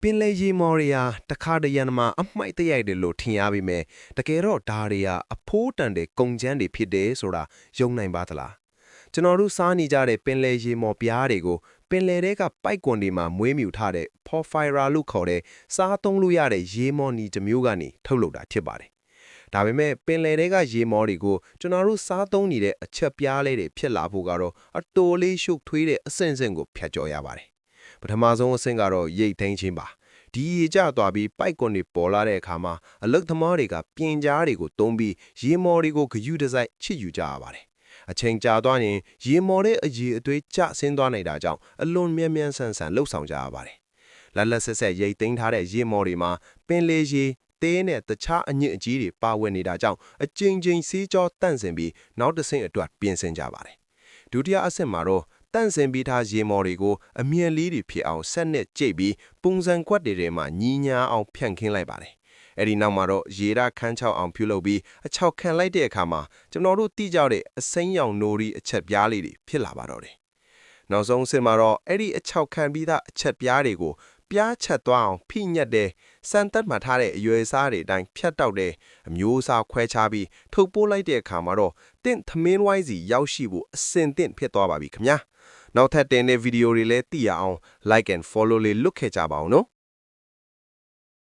ပင်လေရေမော်ရီယာတခါတရံမှာအမိုက်တရိုက်တယ်လို့ထင်ရပြီမဲ့တကယ်တော့ဒါတွေကအဖိုးတန်တဲ့ကုန်ကျန်းတွေဖြစ်တယ်ဆိုတာယုံနိုင်ပါသလားကျွန်တော်တို့စားနေကြတဲ့ပင်လေရေမော်ပြားတွေကိုပင်လေတွေကပိုက်ကွန်တွေမှာမွေးမြူထားတဲ့ porphyra လို့ခေါ်တဲ့စားသုံးလို့ရတဲ့ရေမော်နီတစ်မျိုးကနေထုတ်လုပ်တာဖြစ်ပါတယ်ဒါပေမဲ့ပင်လယ်တွေကရေမော်တွေကိုကျွန်တော်တို့စားသုံးနေတဲ့အချက်ပြားလေးတွေဖြစ်လာဖို့ကတော့အတော်လေးရှုပ်ထွေးတဲ့အဆင့်ဆင့်ကိုဖြတ်ကျော်ရပါတယ်ပထမဆုံးအဆင့်ကတော့ရိတ်သိမ်းခြင်းပါဒီရေကျသွားပြီးပိုက်ကွန်တွေပေါ်လာတဲ့အခါမှာအလုတ်သမားတွေကပြင်ကြားတွေကိုတုံးပြီးရေမော်တွေကိုဂယုတစိုက်ချစ်ယူကြရပါတယ်အချိန်ကြာသွားရင်ရေမော်တဲ့အရေအသွေးကျဆင်းသွားနေတာကြောင့်အလွန်မြန်မြန်ဆန်ဆန်လှုပ်ဆောင်ကြရပါတယ်လက်လက်ဆက်ဆက်ရိတ်သိမ်းထားတဲ့ရေမော်တွေမှာပင်လေရေသေးနဲ့တခြားအညစ်အကြေးတွေပါဝင်နေတာကြောင့်အကျဉ်းချင်းစီးကြောတန့်စင်ပြီးနောက်တစ်ဆင့်အတွက်ပြင်ဆင်ကြပါတယ်ဒုတိယအဆင့်မှာတော့တန့်စင်ပြီးသားရေမော်တွေကိုအမြင့်လေးတွေဖြစ်အောင်ဆက်နဲ့ကြိတ်ပြီးပုံစံကွက်တွေထဲမှာညီညာအောင်ဖြန့်ခင်းလိုက်ပါတယ်အဲ့ဒီနောက်မှာတော့ရေရခန်းချောက်အောင်ပြုလုပ်ပြီးအချောက်ခံလိုက်တဲ့အခါမှာကျွန်တော်တို့တိကျတဲ့အစိမ်းရောင်နိုရီအချက်ပြားလေးတွေဖြစ်လာပါတော့တယ်နောက်ဆုံးအဆင့်မှာတော့အဲ့ဒီအချောက်ခံပြီးသားအချက်ပြားတွေကိုပြားချက်သွားအောင်ဖိညက်တဲ့စံတက်မှထားတဲ့အရွယ်စားတွေအတိုင်းဖြတ်တောက်တဲ့အမျိုးအစားခွဲခြားပြီးထုတ်ပိုးလိုက်တဲ့အခါမှာတော့တင့်သမင်းဝိုင်းစီရောက်ရှိဖို့အစင်တင့်ဖြစ်သွားပါပြီခင်ဗျာနောက်ထပ်တင်တဲ့ဗီဒီယိုတွေလည်းသိရအောင် like and follow လေးလုပ်ခဲ့ကြပါအောင်နော်